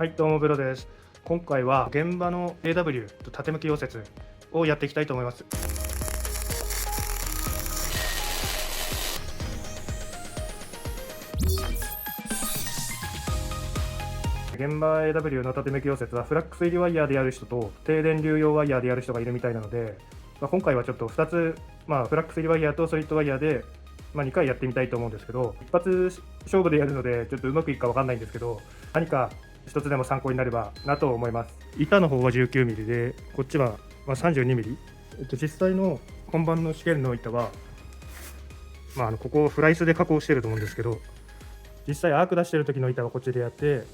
はい、どうもベロです。今回は現場の AW と縦向き溶接をやっていきたいと思います。現場 AW の縦向き溶接はフラックス入りワイヤーでやる人と低電流用ワイヤーでやる人がいるみたいなので、今回はちょっと2つ、フラックス入りワイヤーとソリッドワイヤーで、2回やってみたいと思うんですけど、一発勝負でやるのでちょっとうまくいくか分かんないんですけど、何か一つでも参考になればなと思います。板の方は 19mm で、こっちは32mm。実際の本番の試験の板は、ここをフライスで加工してると思うんですけど、実際アーク出してる時の板はこっちでやって、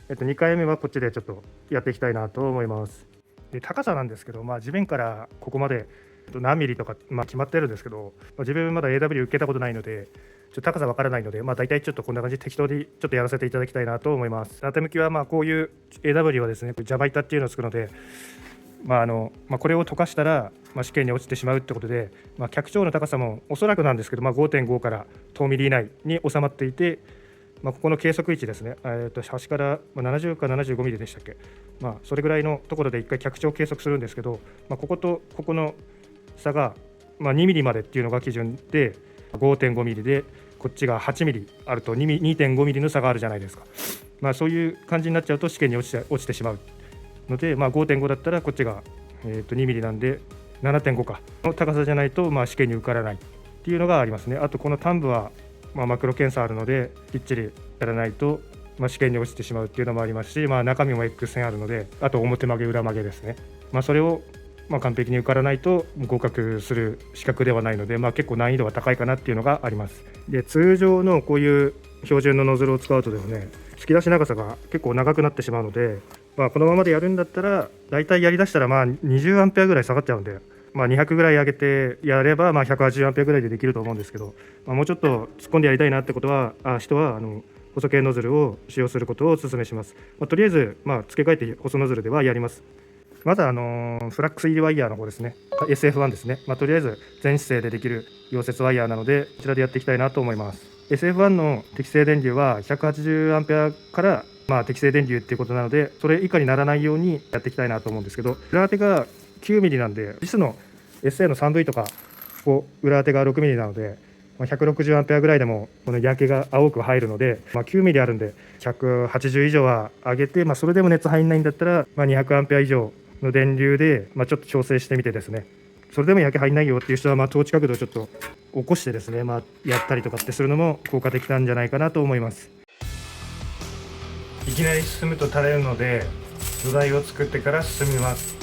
2回目はこっちでちょっとやっていきたいなと思います。で、高さなんですけど、地面からここまで何ミリとか、決まってるんですけど、自分まだ AW 受けたことないので、ちょっと高さわからないので、大体ちょっとこんな感じで適当にちょっとやらせていただきたいなと思います。縦向きはこういう AW はですね、ジャバ板っていうのをつくので、これを溶かしたら、試験に落ちてしまうってことで、脚長の高さもおそらくなんですけど、5.5 から10ミリ以内に収まっていて、ここの計測位置ですね、端から70か75ミリでしたっけ、それぐらいのところで1回脚長計測するんですけど、こことここの差が、2ミリまでっていうのが基準で、5.5 ミリでこっちが8ミリあると2.5 ミリの差があるじゃないですか。そういう感じになっちゃうと試験に落ちてしまうので、5.5 だったらこっちが、2ミリなんで 7.5 かの高さじゃないと、試験に受からないっていうのがありますね。あとこの端部は、マクロ検査あるのできっちりやらないと、試験に落ちてしまうっていうのもありますし、中身も X 線あるので、あと表曲げ裏曲げですね。それを完璧に受からないと合格する資格ではないので、結構難易度が高いかなっていうのがあります。で、通常のこういう標準のノズルを使うとですね、突き出し長さが結構長くなってしまうので、このままでやるんだったら大体やりだしたら20アンペアぐらい下がっちゃうんで、200ぐらい上げてやれば180アンペアぐらいでできると思うんですけど、もうちょっと突っ込んでやりたいなってことは人は細系ノズルを使用することをお勧めします。とりあえず付け替えて細ノズルではやります。まずフラックス入りワイヤーの方ですね、 SF1 ですね。とりあえず全姿勢でできる溶接ワイヤーなので、こちらでやっていきたいなと思います。 SF1 の適正電流は180アンペアから、適正電流っていうことなので、それ以下にならないようにやっていきたいなと思うんですけど、裏当てが9ミリなんで、実の SA の 3V とか裏当てが6ミリなので、160アンペアぐらいでもこの焼けが青く入るので、9ミリあるんで180以上は上げて、それでも熱入んないんだったら、200アンペア以上の電流で、ちょっと調整してみてですね、それでも焼け入んないよっていう人は、トーチ角度をちょっと起こしてですね、やったりとかってするのも効果的なんじゃないかなと思います。いきなり進むと垂れるので、土台を作ってから進みます。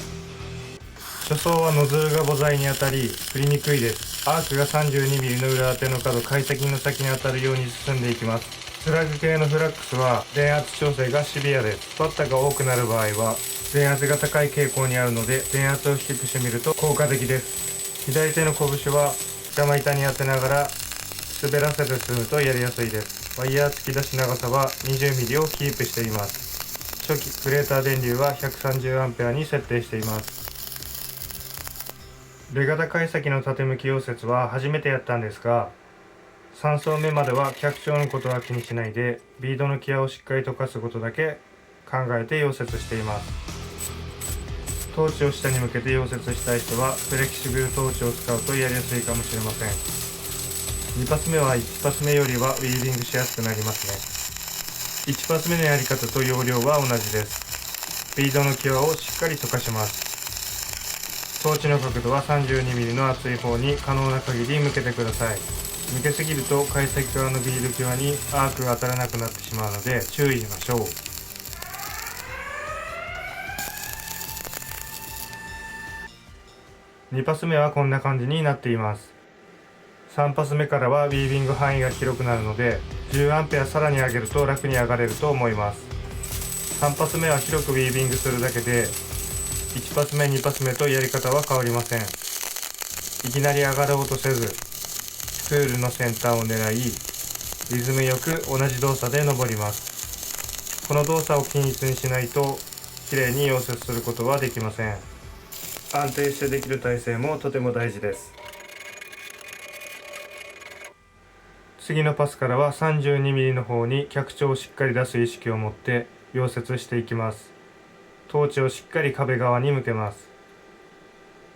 初走はノズルが母材に当たり振りにくいです。アークが 32mm の裏当ての角、回先の先に当たるように進んでいきます。スラグ系のフラックスは電圧調整がシビアです。バッタが多くなる場合は電圧が高い傾向にあるので、電圧を低くしてみると効果的です。左手の拳は邪魔板に当てながら滑らせて進むとやりやすいです。ワイヤー突き出し長さは 20mm をキープしています。初期クレーター電流は 130A に設定しています。レガタ解析の縦向き溶接は初めてやったんですが、3層目までは脚長のことは気にしないで、ビードの際をしっかり溶かすことだけ考えて溶接しています。トーチを下に向けて溶接したい人はフレキシブルトーチを使うとやりやすいかもしれません。2パス目は1パス目よりはウィービングしやすくなりますね。1パス目のやり方と要領は同じです。ビードの際をしっかり溶かします。トーチの角度は 32mm の厚い方に可能な限り向けてください。向けすぎると解析側のビード際にアークが当たらなくなってしまうので注意しましょう。2パス目はこんな感じになっています。3パス目からはウィービング範囲が広くなるので 10A さらに上げると楽に上がれると思います。3パス目は広くウィービングするだけで、1パス目2パス目とやり方は変わりません。いきなり上がろうとせず、スプールの先端を狙い、リズムよく同じ動作で登ります。この動作を均一にしないときれいに溶接することはできません。安定してできる体勢もとても大事です。次のパスからは 32mm の方に脚長をしっかり出す意識を持って溶接していきます。トーチをしっかり壁側に向けます。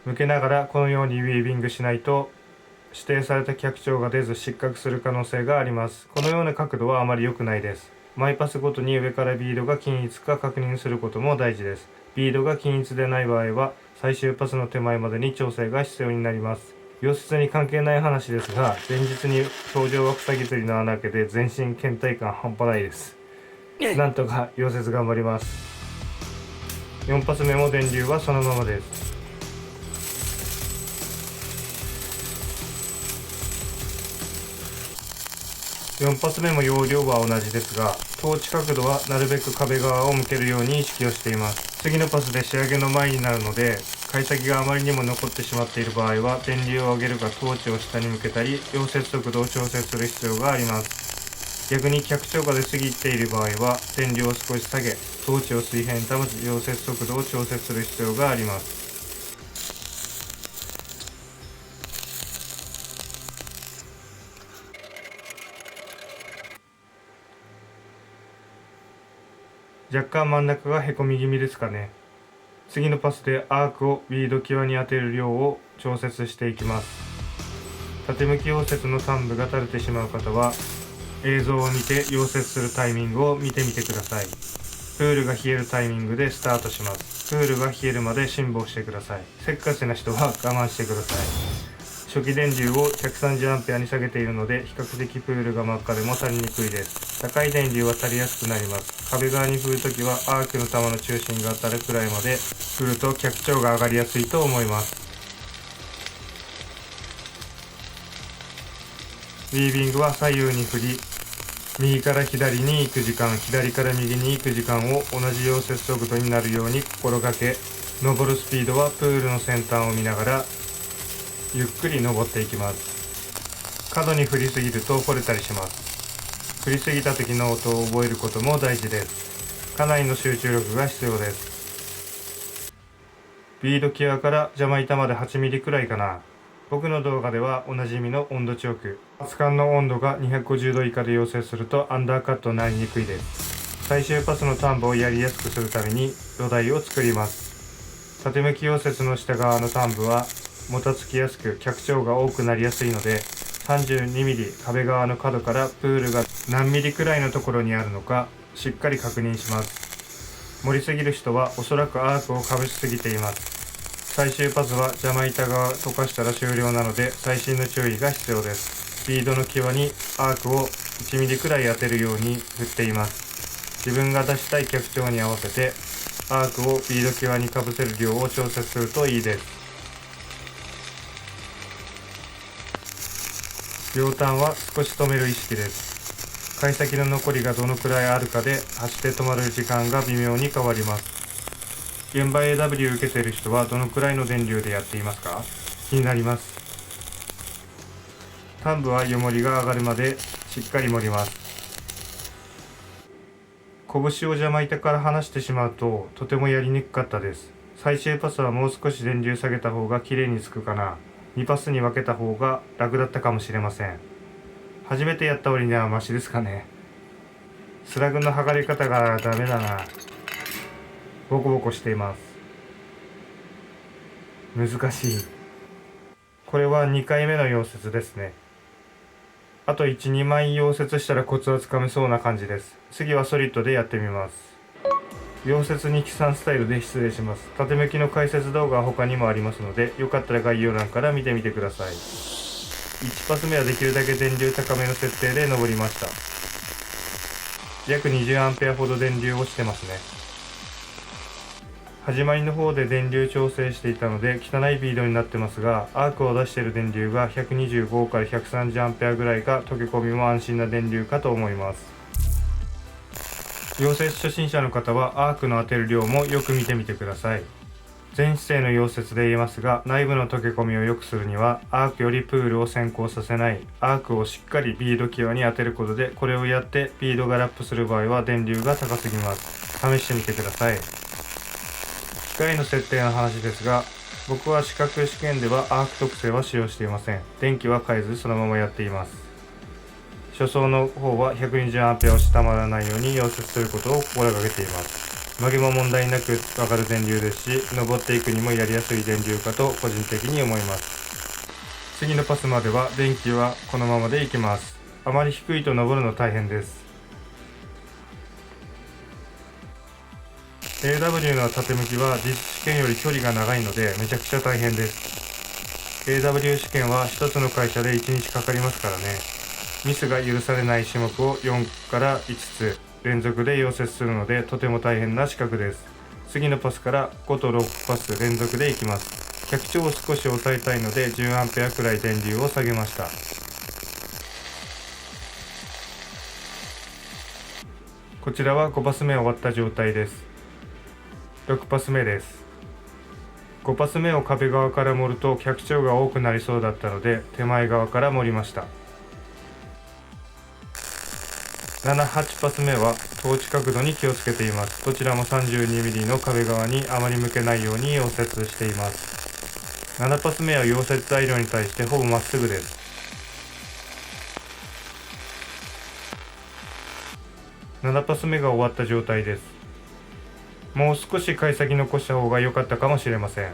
向けながらこのようにウィービングしないと指定された脚長が出ず失格する可能性があります。このような角度はあまり良くないです。毎パスごとに上からビードが均一か確認することも大事です。ビードが均一でない場合は最終パスの手前までに調整が必要になります。溶接に関係ない話ですが、前日に頂上は塞ぎ釣りの穴開けで全身倦怠感半端ないです。なんとか溶接頑張ります。4パス目も電流はそのままです。4パス目も容量は同じですが、トーチ角度はなるべく壁側を向けるように意識をしています。次のパスで仕上げの前になるので、貝先があまりにも残ってしまっている場合は電流を上げるかトーチを下に向けたり溶接速度を調整する必要があります。逆に脚長が出過ぎている場合は電流を少し下げ、トーチを水平に保ち溶接速度を調節する必要があります。若干真ん中がへこみ気味ですかね。次のパスでアークをビード際に当てる量を調節していきます。縦向き溶接の端部が垂れてしまう方は映像を見て溶接するタイミングを見てみてください。プールが冷えるタイミングでスタートします。プールが冷えるまで辛抱してください。せっかちな人は我慢してください。初期電流を 130A に下げているので比較的プールが真っ赤でも足りにくいです。高い電流は足りやすくなります。壁側に振るときはアークの玉の中心が当たるくらいまで振ると脚長が上がりやすいと思います。ウィービングは左右に振り、右から左に行く時間、左から右に行く時間を同じ溶接速度になるように心がけ、登るスピードはプールの先端を見ながらゆっくり登っていきます。角に振りすぎると掘れたりします。振りすぎた時の音を覚えることも大事です。かなりの集中力が必要です。ビード際からジャマ板まで8ミリくらいかな。僕の動画ではおなじみの温度チョーク。圧管の温度が250度以下で溶接するとアンダーカットになりにくいです。最終パスの端部をやりやすくするために土台を作ります。縦向き溶接の下側の端部はもたつきやすく脚長が多くなりやすいので 32mm 壁側の角からプールが何ミリくらいのところにあるのかしっかり確認します。盛りすぎる人はおそらくアークをかぶしすぎています。最終パスはジャマ板が溶かしたら終了なので細心の注意が必要です。ビードの際にアークを 1mm くらい当てるように振っています。自分が出したい脚長に合わせてアークをビード際にかぶせる量を調節するといいです。両端は少し止める意識です。貝先の残りがどのくらいあるかで走って止まる時間が微妙に変わります。現場 AW 受けている人はどのくらいの電流でやっていますか？気になります。端部は湯盛りが上がるまでしっかり盛ります。拳をジャマ板から離してしまうととてもやりにくかったです。最終パスはもう少し電流下げた方が綺麗につくかな。2パスに分けた方が楽だったかもしれません。初めてやった割にはマシですかね。スラグの剥がれ方がダメだな。ボコボコしています。難しい。これは2回目の溶接ですね。あと 1,2 枚溶接したらコツはつかめそうな感じです。次はソリッドでやってみます。溶接に記算スタイルで失礼します。縦向きの解説動画は他にもありますので、よかったら概要欄から見てみてください。1パス目はできるだけ電流高めの設定で登りました。約 20A ほど電流をしてますね。始まりの方で電流調整していたので汚いビードになってますが、アークを出している電流が125から 130A ぐらいか、溶け込みも安心な電流かと思います。溶接初心者の方はアークの当てる量もよく見てみてください。全姿勢の溶接で言えますが、内部の溶け込みを良くするにはアークよりプールを先行させない、アークをしっかりビード際に当てることで、これをやってビードがラップする場合は電流が高すぎます。試してみてください。機械の設定の話ですが、僕は資格試験ではアーク特性は使用していません。電気は変えずそのままやっています。初走の方は 120A を下回らないように溶接することを心がけています。曲げも問題なく上がる電流ですし、登っていくにもやりやすい電流かと個人的に思います。次のパスまでは電気はこのままでいきます。あまり低いと登るの大変です。AW の縦向きは実試験より距離が長いのでめちゃくちゃ大変です。AW 試験は1つの会社で1日かかりますからね。ミスが許されない種目を4から5つ連続で溶接するのでとても大変な資格です。次のパスから5と6パス連続でいきます。脚長を少し抑えたいので 10A くらい電流を下げました。こちらは5パス目終わった状態です。6パス目です。5パス目を壁側から盛ると脚長が多くなりそうだったので手前側から盛りました。7、8パス目はトーチ角度に気をつけています。どちらも 32mm の壁側にあまり向けないように溶接しています。7パス目は溶接材料に対してほぼまっすぐです。7パス目が終わった状態です。もう少し回先残した方が良かったかもしれません。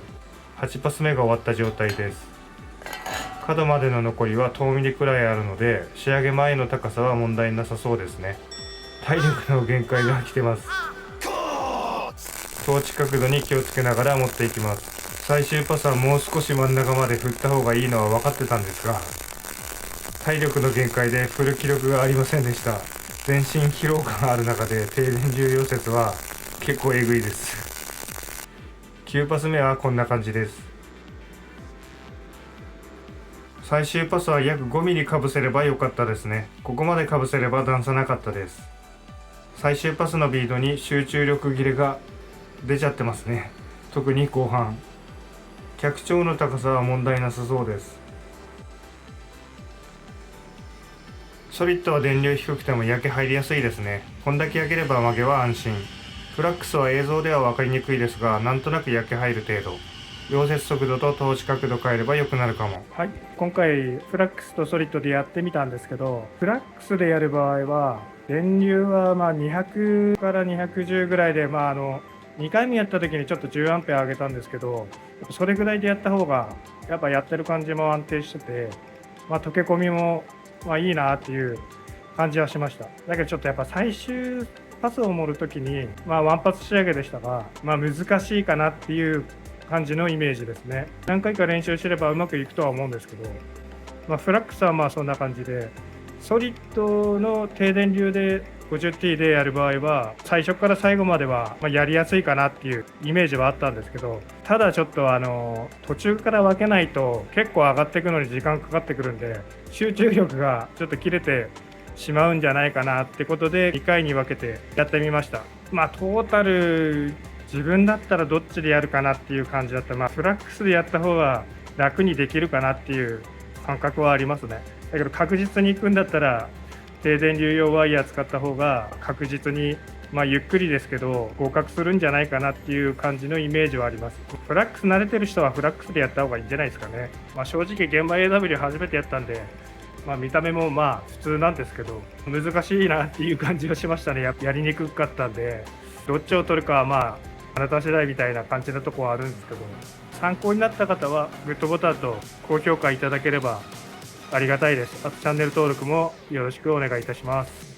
8パス目が終わった状態です。角までの残りは10ミリくらいあるので仕上げ前の高さは問題なさそうですね。体力の限界が来てます。トーチ角度に気をつけながら持っていきます。最終パスはもう少し真ん中まで振った方がいいのは分かってたんですが、体力の限界で振る気力がありませんでした。全身疲労感ある中で低電流溶接は結構えぐいです。9パス目はこんな感じです。最終パスは約5ミリかぶせればよかったですね。ここまでかぶせれば段差なかったです。最終パスのビードに集中力切れが出ちゃってますね。特に後半。脚長の高さは問題なさそうです。ソリッドは電流低くても焼け入りやすいですね。こんだけ焼ければ曲げは安心。フラックスは映像では分かりにくいですが、なんとなく焼け入る程度。溶接速度と通し角度変えれば良くなるかも。はい、今回フラックスとソリッドでやってみたんですけど、フラックスでやる場合は電流は200から210ぐらいで、2回目やった時にちょっと 10A 上げたんですけど、それぐらいでやった方がやっぱやってる感じも安定してて、溶け込みもいいなっていう感じはしました。だけどちょっとやっぱ最終パスを盛るときに、ワンパス仕上げでしたが、難しいかなっていう感じのイメージですね。何回か練習すればうまくいくとは思うんですけど、フラックスはそんな感じで、ソリッドの低電流で 50T でやる場合は最初から最後まではやりやすいかなっていうイメージはあったんですけど、ただちょっと途中から分けないと結構上がっていくのに時間かかってくるんで、集中力がちょっと切れてしまうんじゃないかなってことで2回に分けてやってみました。トータル自分だったらどっちでやるかなっていう感じだったら、フラックスでやった方が楽にできるかなっていう感覚はありますね。だけど確実に行くんだったら低電流用ワイヤー使った方が確実にゆっくりですけど合格するんじゃないかなっていう感じのイメージはあります。フラックス慣れてる人はフラックスでやった方がいいんじゃないですかね。正直現場 AW 初めてやったんで、見た目も普通なんですけど難しいなっていう感じがしましたね。やりにくかったんで、どっちを取るかはあなた次第みたいな感じのところはあるんですけど、参考になった方はグッドボタンと高評価いただければありがたいです。あとチャンネル登録もよろしくお願いいたします。